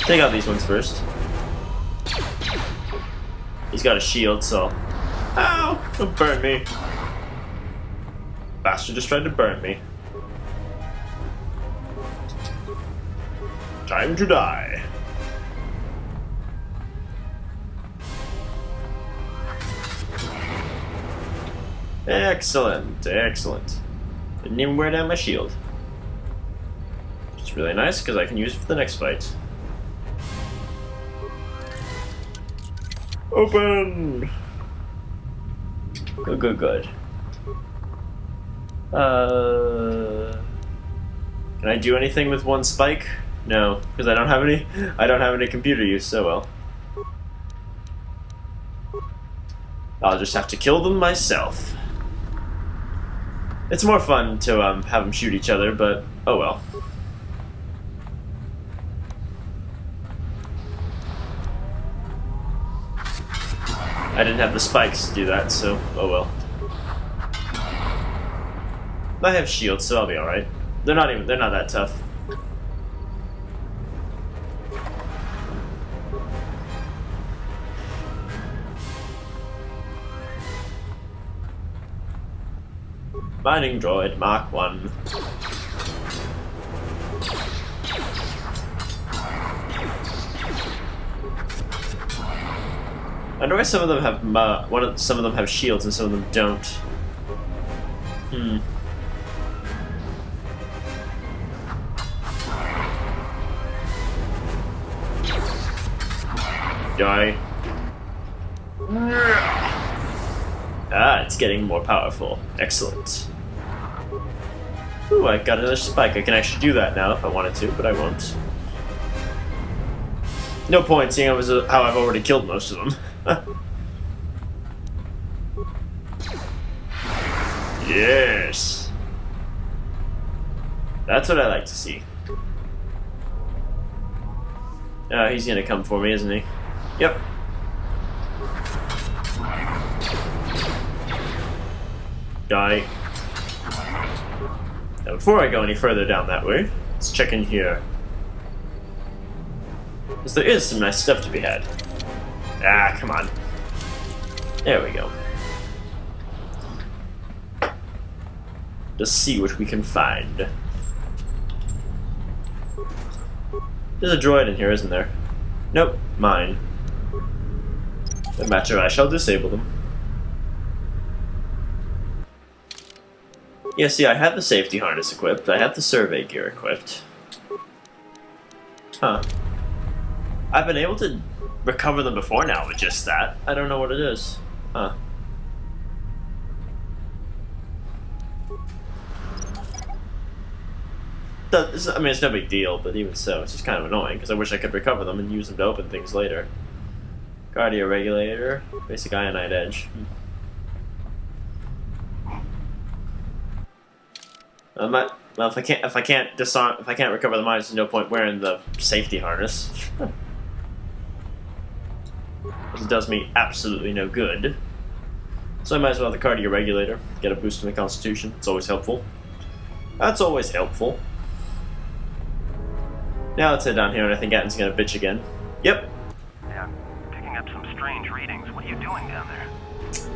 Take out these ones first. He's got a shield, so... Ow! Don't burn me. Bastard just tried to burn me. Time to die. Excellent, excellent. Didn't even wear down my shield. Which is really nice, because I can use it for the next fight. Open! Good, good, good. Can I do anything with one spike? No, because I don't have any computer use, so well. I'll just have to kill them myself. It's more fun to have them shoot each other, but oh well. I didn't have the spikes to do that, so oh well. I have shields, so I'll be alright. They're not that tough. Mining droid Mark 1. I wonder why some of them have some of them have shields and some of them don't. Die. Ah, it's getting more powerful. Excellent. Ooh, I got another spike. I can actually do that now if I wanted to, but I won't. No point, seeing how I've already killed most of them. Yes! That's what I like to see. He's gonna come for me, isn't he? Yep. Die. Now, before I go any further down that way, let's check in here. Because there is some nice stuff to be had. Ah, come on. There we go. Just see what we can find. There's a droid in here, isn't there? Nope, mine. No matter, I shall disable them. Yeah, see, I have the safety harness equipped. I have the survey gear equipped. Huh. I've been able to recover them before now with just that. I don't know what it is. Huh. I mean, it's no big deal, but even so, it's just kind of annoying, because I wish I could recover them and use them to open things later. Cardio regulator, basic ionite edge. Well, if I can't recover the mines, there's no point wearing the safety harness. It does me absolutely no good. So I might as well have the cardio regulator, get a boost in the constitution. It's always helpful. That's always helpful. Now let's head down here, and I think Atten's gonna bitch again. Yep. Yeah, I'm picking up some strange readings. What are you doing down there?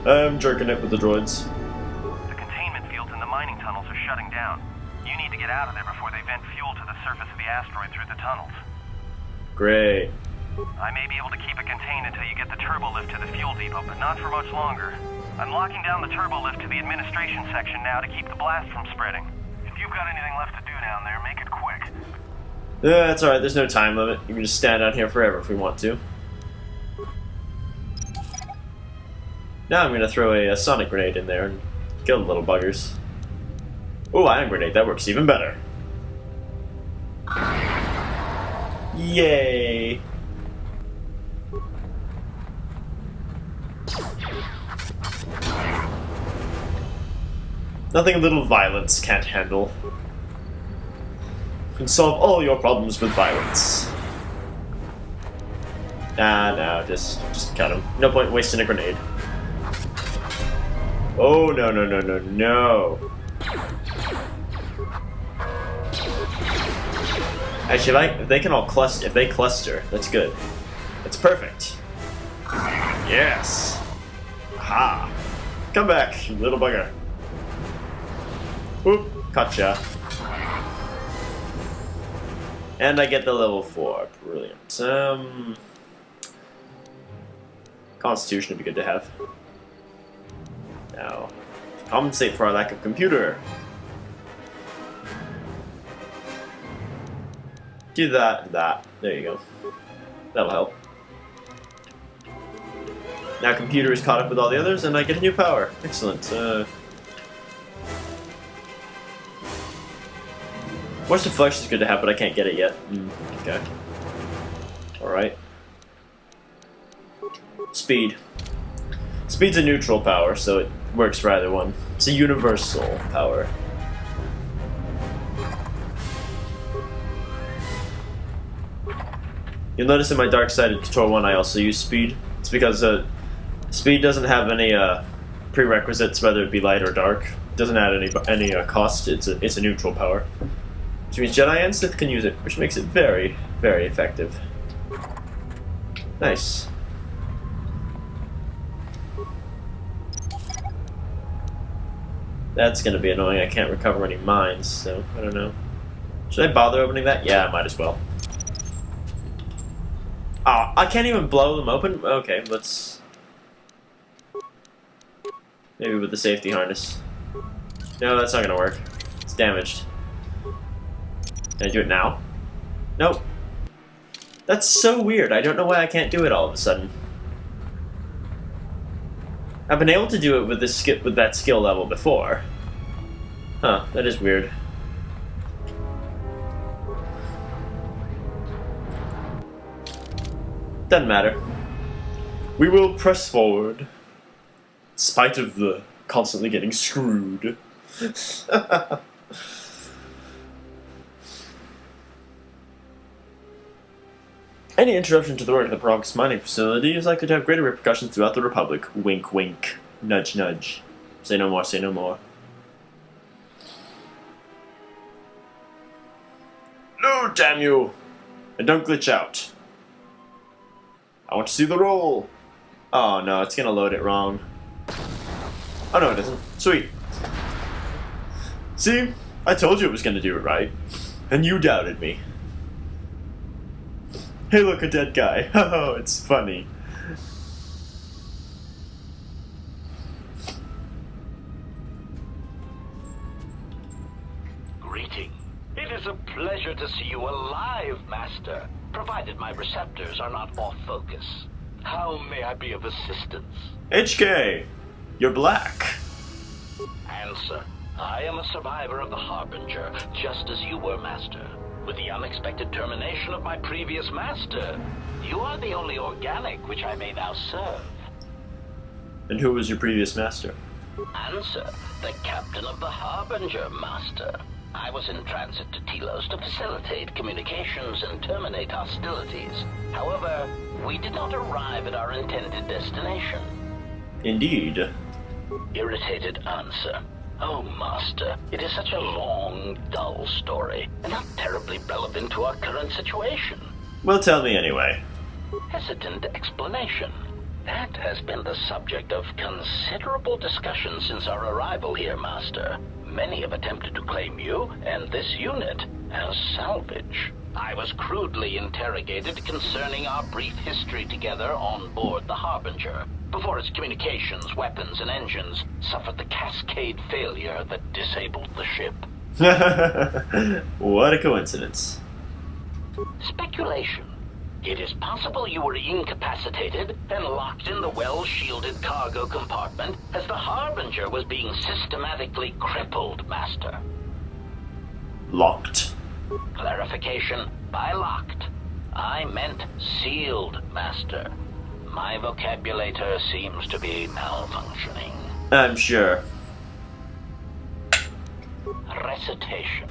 I'm jerking it with the droids. The containment fields in the mining tunnels are shutting down. You need to get out of there before they vent fuel to the surface of the asteroid through the tunnels. Great. I may be able to keep it contained until you get the turbo lift to the fuel depot, but not for much longer. I'm locking down the turbo lift to the administration section now to keep the blast from spreading. If you've got anything left to do down there, make it quick. Yeah, that's alright, there's no time limit. You can just stand out here forever if we want to. Now I'm gonna throw a sonic grenade in there and kill the little buggers. Ooh, ion grenade, that works even better. Yay! Nothing a little violence can't handle. Can solve all your problems with violence. Nah, no, just cut him. No point wasting a grenade. Oh, no, no, no, no, no. Actually, if they can all cluster, if they cluster, that's good. That's perfect. Yes. Aha. Come back, you little bugger. Oop, gotcha. And I get the level 4. Brilliant. Constitution would be good to have. Now, compensate for our lack of computer. Do that and that. There you go. That'll help. Now computer is caught up with all the others, and I get a new power. Excellent. Force Deflection is good to have, but I can't get it yet. Okay. Alright. Speed. Speed's a neutral power, so it works for either one. It's a universal power. You'll notice in my dark side of Kotor 1 I also use speed. It's because speed doesn't have any prerequisites, whether it be light or dark. It doesn't add any cost. It's a neutral power. Which means Jedi and Sith can use it, which makes it very, very effective. Nice. That's gonna be annoying. I can't recover any mines, so I don't know. Should I bother opening that? Yeah, I might as well. Ah, I can't even blow them open? Okay, let's... Maybe with the safety harness. No, that's not gonna work. It's damaged. Can I do it now? Nope. That's so weird. I don't know why I can't do it all of a sudden. I've been able to do it with this with that skill level before. Huh, that is weird. Doesn't matter. We will press forward, in spite of the constantly getting screwed. Any interruption to the work of the Bronx mining facility is likely to have greater repercussions throughout the Republic. Wink, wink. Nudge, nudge. Say no more, say no more. No, damn you! And don't glitch out. I want to see the roll. Oh no, it's gonna load it wrong. Oh no, it isn't. Sweet. See? I told you it was gonna do it right. And you doubted me. Hey look, a dead guy. Oh, it's funny. Greeting. It is a pleasure to see you alive, Master, provided my receptors are not off focus. How may I be of assistance? HK, you're black. Answer. I am a survivor of the Harbinger, just as you were, Master. With the unexpected termination of my previous master, you are the only organic which I may now serve. And who was your previous master? Answer. The captain of the Harbinger, Master. I was in transit to Telos to facilitate communications and terminate hostilities. However, we did not arrive at our intended destination. Indeed. Irritated answer. Oh, Master, it is such a long, dull story, and not terribly relevant to our current situation. Well, tell me anyway. Hesitant explanation. That has been the subject of considerable discussion since our arrival here, Master. Many have attempted to claim you and this unit as salvage. I was crudely interrogated concerning our brief history together on board the Harbinger, before its communications, weapons, and engines suffered the cascade failure that disabled the ship. What a coincidence. Speculation. It is possible you were incapacitated and locked in the well-shielded cargo compartment as the Harbinger was being systematically crippled, Master. Locked. Clarification. By locked, I meant sealed, Master. My vocabulator seems to be malfunctioning. I'm sure. Recitation.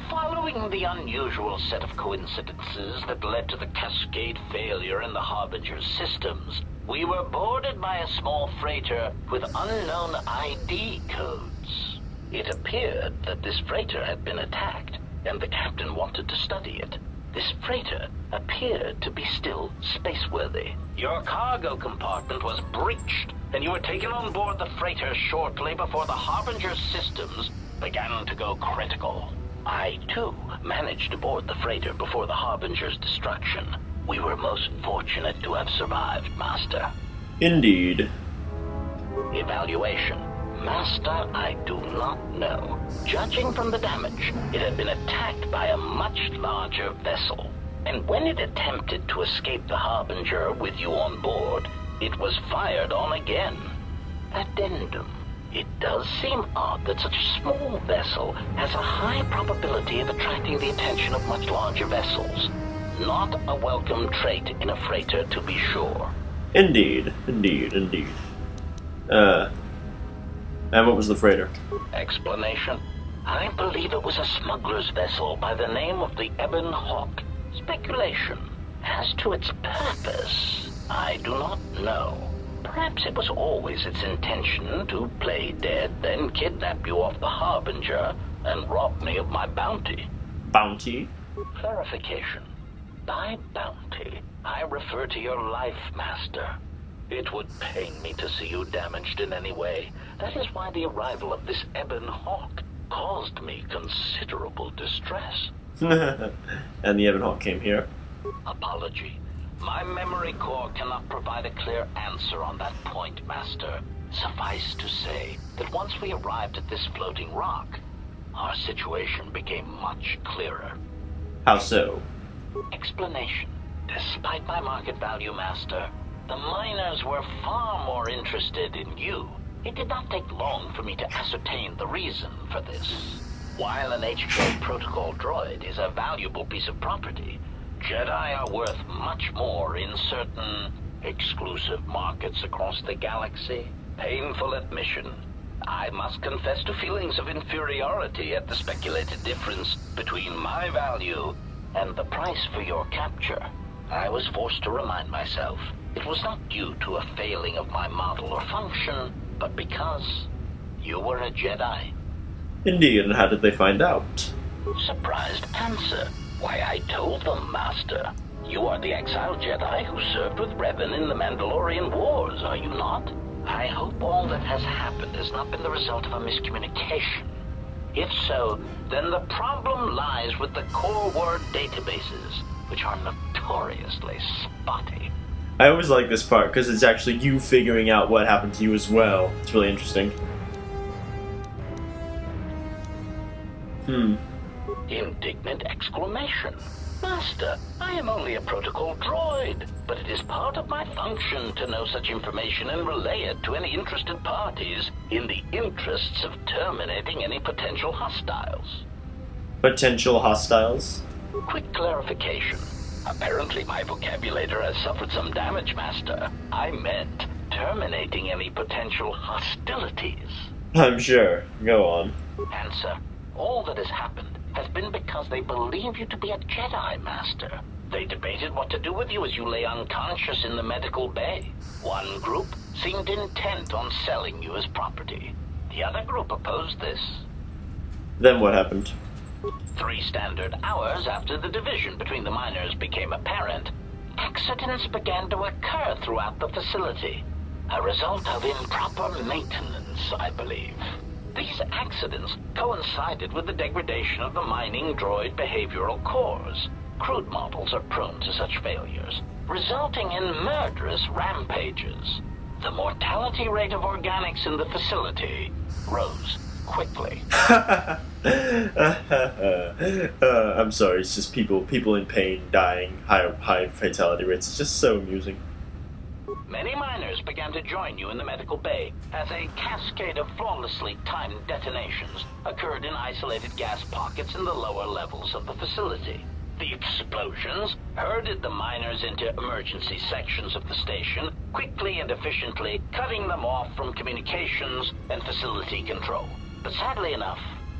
Following the unusual set of coincidences that led to the cascade failure in the Harbinger's systems, we were boarded by a small freighter with unknown ID codes. It appeared that this freighter had been attacked, and the captain wanted to study it. This freighter appeared to be still spaceworthy. Your cargo compartment was breached, and you were taken on board the freighter shortly before the Harbinger's systems began to go critical. I, too, managed to board the freighter before the Harbinger's destruction. We were most fortunate to have survived, Master. Indeed. Evaluation. Master, I do not know. Judging from the damage, it had been attacked by a much larger vessel. And when it attempted to escape the Harbinger with you on board, it was fired on again. Addendum. It does seem odd that such a small vessel has a high probability of attracting the attention of much larger vessels. Not a welcome trait in a freighter, to be sure. Indeed. And what was the freighter? Explanation? I believe it was a smuggler's vessel by the name of the Ebon Hawk. Speculation. As to its purpose, I do not know. Perhaps it was always its intention to play dead, then kidnap you off the Harbinger and rob me of my bounty. Bounty? Clarification. By bounty, I refer to your life, Master. It would pain me to see you damaged in any way. That is why the arrival of this Ebon Hawk caused me considerable distress. And the Ebon Hawk came here? Apology. My memory core cannot provide a clear answer on that point, Master. Suffice to say that once we arrived at this floating rock, our situation became much clearer. How so? Explanation. Despite my market value, Master, the miners were far more interested in you. It did not take long for me to ascertain the reason for this. While an HK protocol droid is a valuable piece of property, Jedi are worth much more in certain exclusive markets across the galaxy. Painful admission. I must confess to feelings of inferiority at the speculated difference between my value and the price for your capture. I was forced to remind myself it was not due to a failing of my model or function, but because you were a Jedi. Indeed, and how did they find out? Surprised answer. Why, I told them, Master. You are the exiled Jedi who served with Revan in the Mandalorian Wars, are you not? I hope all that has happened has not been the result of a miscommunication. If so, then the problem lies with the core word databases, which are notoriously spotty. I always like this part, because it's actually you figuring out what happened to you as well. It's really interesting. Indignant exclamation. Master, I am only a protocol droid, but it is part of my function to know such information and relay it to any interested parties in the interests of terminating any potential hostiles. Potential hostiles? Quick clarification. Apparently my vocabulator has suffered some damage, Master. I meant terminating any potential hostilities. I'm sure. Go on. Answer. All that has happened has been because they believe you to be a Jedi, Master. They debated what to do with you as you lay unconscious in the medical bay. One group seemed intent on selling you as property. The other group opposed this. Then what happened? 3 standard hours after the division between the miners became apparent, accidents began to occur throughout the facility. A result of improper maintenance, I believe. These accidents coincided with the degradation of the mining droid behavioral cores. Crude models are prone to such failures, resulting in murderous rampages. The mortality rate of organics in the facility rose quickly. I'm sorry, it's just people in pain dying, high fatality rates. It's just so amusing. Many miners began to join you in the medical bay as a cascade of flawlessly timed detonations occurred in isolated gas pockets in the lower levels of the facility. The explosions herded the miners into emergency sections of the station, quickly and efficiently cutting them off from communications and facility control. But sadly enough,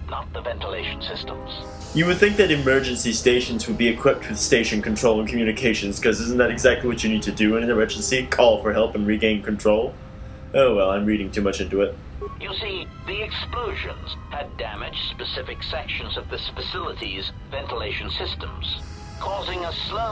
not the ventilation systems. You would think that emergency stations would be equipped with station control and communications, because isn't that exactly what you need to do in an emergency? Call for help and regain control? Oh well, I'm reading too much into it. You see, the explosions had damaged specific sections of this facility's ventilation systems. causing a slow